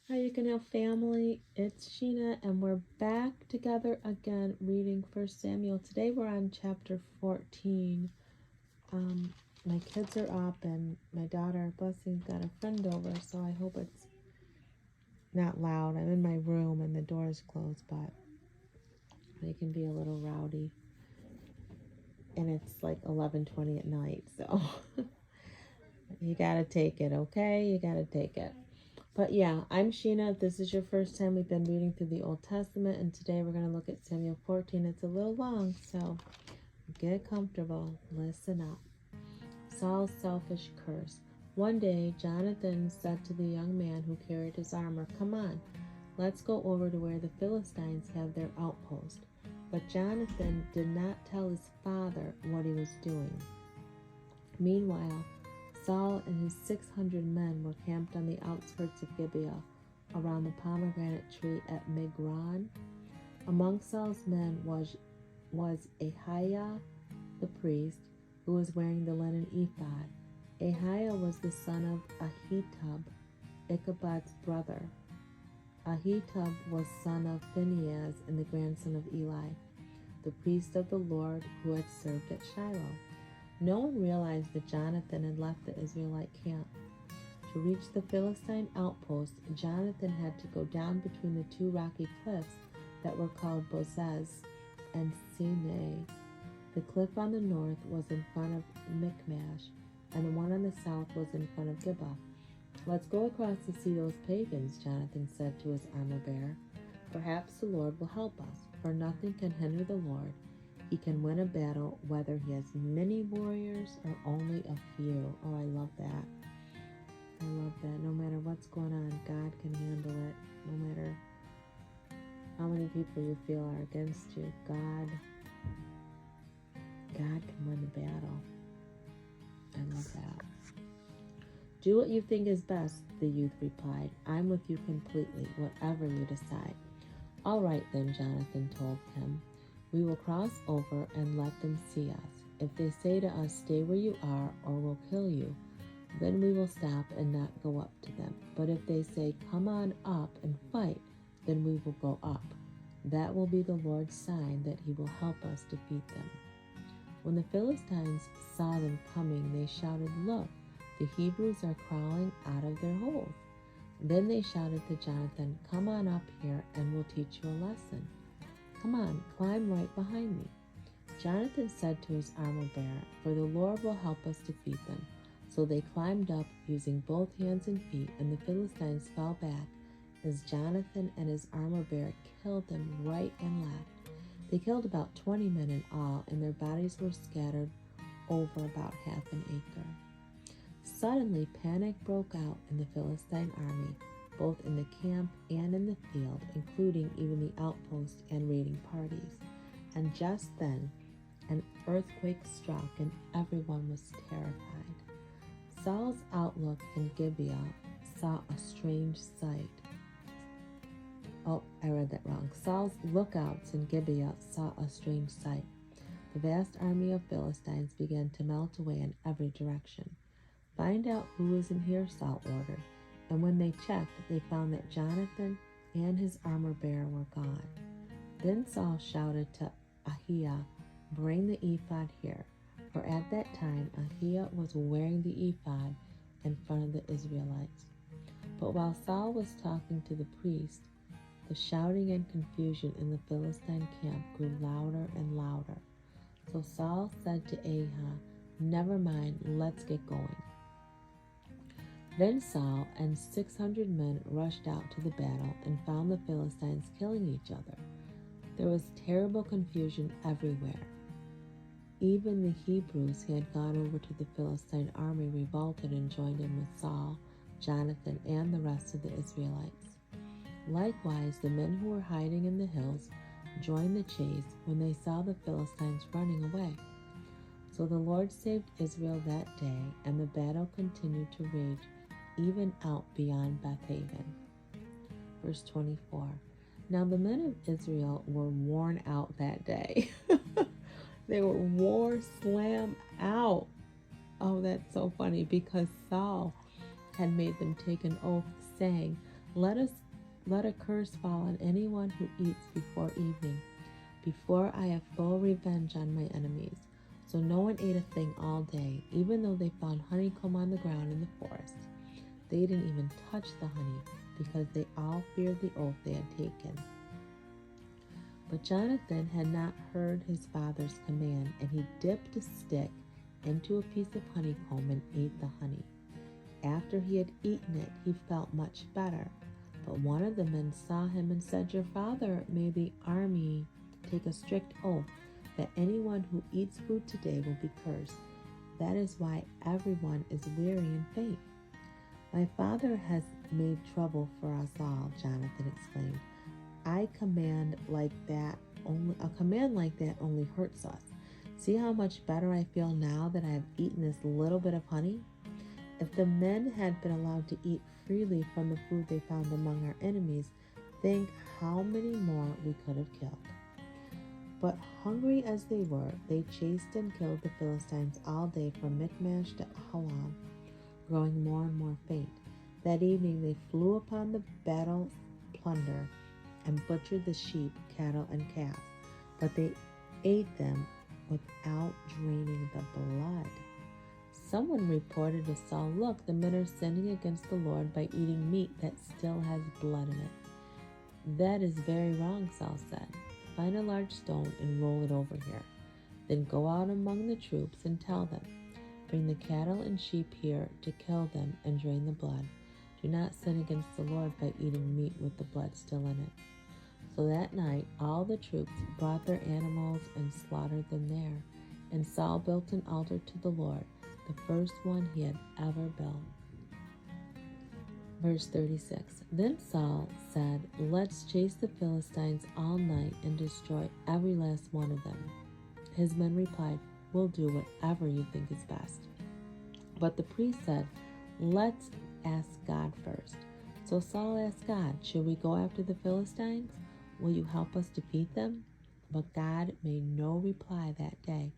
Hi, you can have family. It's Sheena, and we're back together again reading First Samuel. Today we're on chapter 14. My kids are up, and my daughter, Blessing's got a friend over, so I hope it's not loud. I'm in my room, and the door is closed, but they can be a little rowdy. And it's like 11:20 at night, so you gotta take it, okay? You gotta take it. But yeah, I'm Sheena. If this is your first time, we've been reading through the Old Testament, and today we're going to look at Samuel 14. It's a little long, so get comfortable. Listen up. Saul's selfish curse. One day, Jonathan said to the young man who carried his armor, "Come on, let's go over to where the Philistines have their outpost." But Jonathan did not tell his father what he was doing. Meanwhile, Saul and his 600 men were camped on the outskirts of Gibeah, around the pomegranate tree at Migron. Among Saul's men was Ahiah the priest, who was wearing the linen ephod. Ahiah was the son of Ahitub, Ichabod's brother. Ahitub was son of Phinehas and the grandson of Eli, the priest of the Lord who had served at Shiloh. No one realized that Jonathan had left the Israelite camp. To reach the Philistine outpost, Jonathan had to go down between the two rocky cliffs that were called Bozez and Sinai. The cliff on the north was in front of Michmash, and the one on the south was in front of Gibeah. "Let's go across to see those pagans," Jonathan said to his armor-bearer. "Perhaps the Lord will help us, for nothing can hinder the Lord. He can win a battle whether he has many warriors or only a few." Oh, I love that. I love that. No matter what's going on, God can handle it. No matter how many people you feel are against you, God can win the battle. I love that. "Do what you think is best," the youth replied. "I'm with you completely, whatever you decide." "All right then," Jonathan told him. "We will cross over and let them see us. If they say to us, 'Stay where you are, or we'll kill you,' then we will stop and not go up to them. But if they say, 'Come on up and fight,' then we will go up. That will be the Lord's sign that he will help us defeat them." When the Philistines saw them coming, they shouted, "Look, the Hebrews are crawling out of their holes." Then they shouted to Jonathan, "Come on up here and we'll teach you a lesson. Come on, climb right behind me." Jonathan said to his armor-bearer, "For the Lord will help us defeat them." So they climbed up using both hands and feet, and the Philistines fell back as Jonathan and his armor-bearer killed them right and left. They killed about 20 men in all, and their bodies were scattered over about half an acre. Suddenly, panic broke out in the Philistine army, both in the camp and in the field, including even the outpost and raiding parties. And just then, an earthquake struck, and everyone was terrified. Saul's outlook in Gibeah saw a strange sight. Oh, I read that wrong. Saul's lookouts in Gibeah saw a strange sight. The vast army of Philistines began to melt away in every direction. "Find out who is in here," Saul ordered. And when they checked, they found that Jonathan and his armor-bearer were gone. Then Saul shouted to Ahiah, "Bring the ephod here." For at that time, Ahiah was wearing the ephod in front of the Israelites. But while Saul was talking to the priest, the shouting and confusion in the Philistine camp grew louder and louder. So Saul said to Ahiah, "Never mind, let's get going." Then Saul and 600 men rushed out to the battle and found the Philistines killing each other. There was terrible confusion everywhere. Even the Hebrews who had gone over to the Philistine army revolted and joined in with Saul, Jonathan, and the rest of the Israelites. Likewise, the men who were hiding in the hills joined the chase when they saw the Philistines running away. So the Lord saved Israel that day, and the battle continued to rage even out beyond Bethaven. Verse 24. Now the men of Israel were worn out that day. They were worn slam out. Oh, that's so funny, because Saul had made them take an oath, saying, Let a curse fall on anyone who eats before evening, before I have full revenge on my enemies. So no one ate a thing all day, even though they found honeycomb on the ground in the forest. They didn't even touch the honey, because they all feared the oath they had taken. But Jonathan had not heard his father's command, and he dipped a stick into a piece of honeycomb and ate the honey. After he had eaten it, he felt much better. But one of the men saw him and said, "Your father made the army take a strict oath that anyone who eats food today will be cursed. That is why everyone is weary and faint." "My father has made trouble for us all," Jonathan exclaimed. A command like that only hurts us. See how much better I feel now that I have eaten this little bit of honey? If the men had been allowed to eat freely from the food they found among our enemies, think how many more we could have killed. But hungry as they were, they chased and killed the Philistines all day from Michmash to Ahalam, growing more and more faint. That evening they flew upon the battle plunder and butchered the sheep, cattle, and calves, but they ate them without draining the blood. Someone reported to Saul, "Look, the men are sinning against the Lord by eating meat that still has blood in it." "That is very wrong," Saul said. "Find a large stone and roll it over here. Then go out among the troops and tell them, 'Bring the cattle and sheep here to kill them and drain the blood. Do not sin against the Lord by eating meat with the blood still in it.'" So that night all the troops brought their animals and slaughtered them there. And Saul built an altar to the Lord, the first one he had ever built. Verse 36. Then Saul said, "Let's chase the Philistines all night and destroy every last one of them." His men replied, "We'll do whatever you think is best." But the priest said, "Let's ask God first." So Saul asked God, "Should we go after the Philistines? Will you help us defeat them?" But God made no reply that day.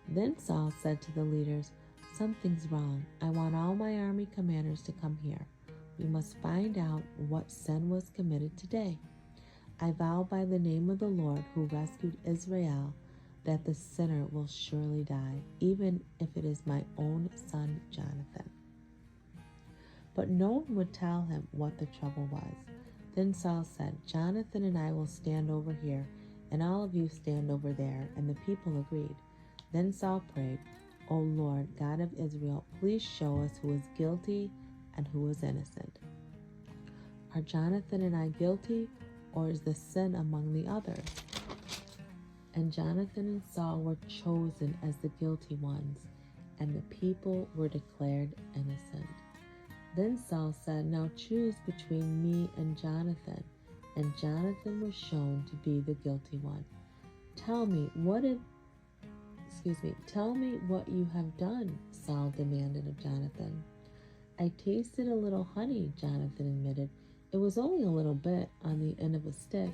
Then Saul said to the leaders, "Something's wrong. I want all my army commanders to come here. We must find out what sin was committed today. I vow by the name of the Lord who rescued Israel that the sinner will surely die, even if it is my own son Jonathan." But no one would tell him what the trouble was. Then Saul said, "Jonathan and I will stand over here, and all of you stand over there." And the people agreed. Then Saul prayed, "O Lord, God of Israel, please show us who is guilty and who is innocent. Are Jonathan and I guilty, or is the sin among the others?" And Jonathan and Saul were chosen as the guilty ones, and the people were declared innocent. Then Saul said, "Now choose between me and Jonathan." And Jonathan was shown to be the guilty one. Tell me what you have done," Saul demanded of Jonathan. "I tasted a little honey," Jonathan admitted. "It was only a little bit on the end of a stick.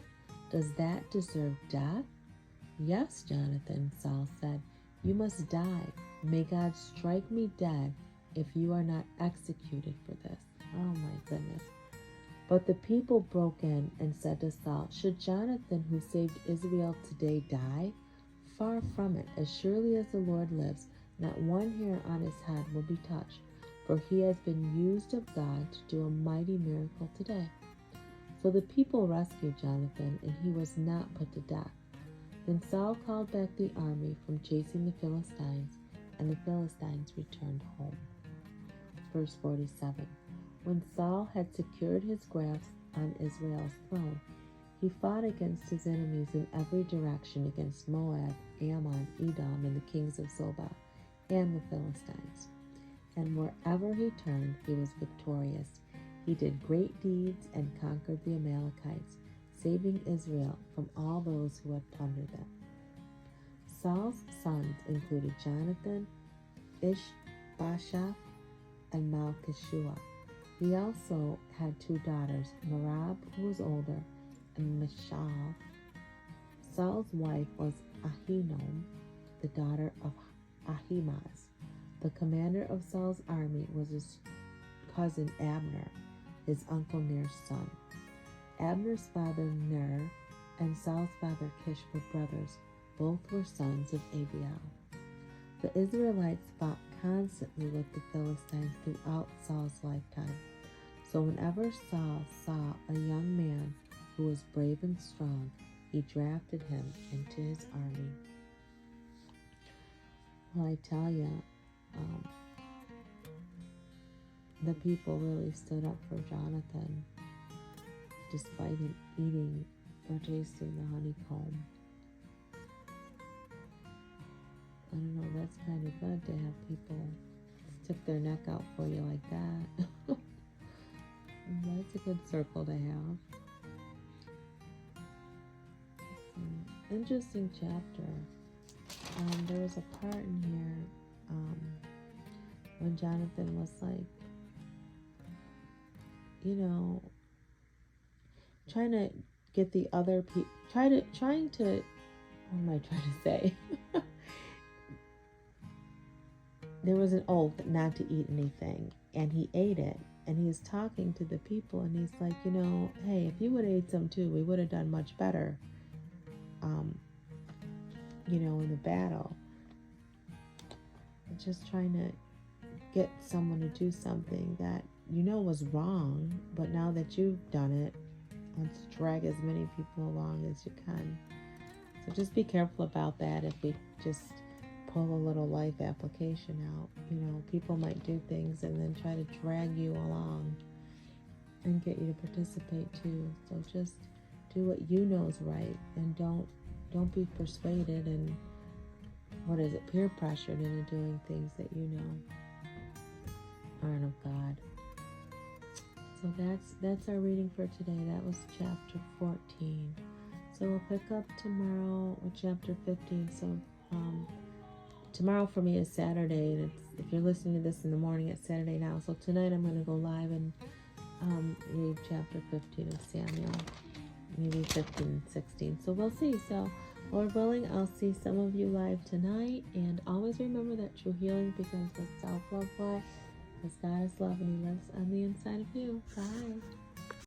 Does that deserve death?" "Yes, Jonathan," Saul said. "You must die. May God strike me dead if you are not executed for this." Oh my goodness. But the people broke in and said to Saul, "Should Jonathan, who saved Israel today, die? Far from it. As surely as the Lord lives, not one hair on his head will be touched, for he has been used of God to do a mighty miracle today." So the people rescued Jonathan, and he was not put to death. Then Saul called back the army from chasing the Philistines, and the Philistines returned home. Verse 47. When Saul had secured his grasp on Israel's throne, he fought against his enemies in every direction, against Moab, Ammon, Edom, and the kings of Zobah, and the Philistines. And wherever he turned, he was victorious. He did great deeds and conquered the Amalekites, saving Israel from all those who had plundered them. Saul's sons included Jonathan, Ishbosheth, and Malchishua. He also had two daughters, Merab, who was older, and Michal. Saul's wife was Ahinoam, the daughter of Ahimaaz. The commander of Saul's army was his cousin Abner. his uncle Ner's son. Abner's father Ner and Saul's father Kish were brothers. Both were sons of Abiel. The Israelites fought constantly with the Philistines throughout Saul's lifetime. So whenever Saul saw a young man who was brave and strong, he drafted him into his army. Well, I tell you, the people really stood up for Jonathan, despite him eating or tasting the honeycomb. I don't know, that's kind of good to have people stick their neck out for you like that. That's a good circle to have. Interesting chapter. There was a part in here when Jonathan was like, trying to get the other people, what am I trying to say? There was an oath not to eat anything, and he ate it, and he was talking to the people, and he's like, hey, if you would have ate some too, we would have done much better, in the battle. Just trying to get someone to do something that was wrong, but now that you've done it, let's drag as many people along as you can. So just be careful about that. If we just pull a little life application out, people might do things and then try to drag you along and get you to participate too. So just do what you know is right, and don't be persuaded and peer pressured into doing things that aren't of God. So that's our reading for today. That was chapter 14. So we'll pick up tomorrow with chapter 15. So tomorrow for me is Saturday, and if you're listening to this in the morning, it's Saturday now. So tonight I'm going to go live and read chapter 15 of Samuel, maybe 15 and 16. So we'll see. So Lord willing, I'll see some of you live tonight. And always remember that true healing begins with self-love. Why? Because God is love and He lives on the inside of you. Bye.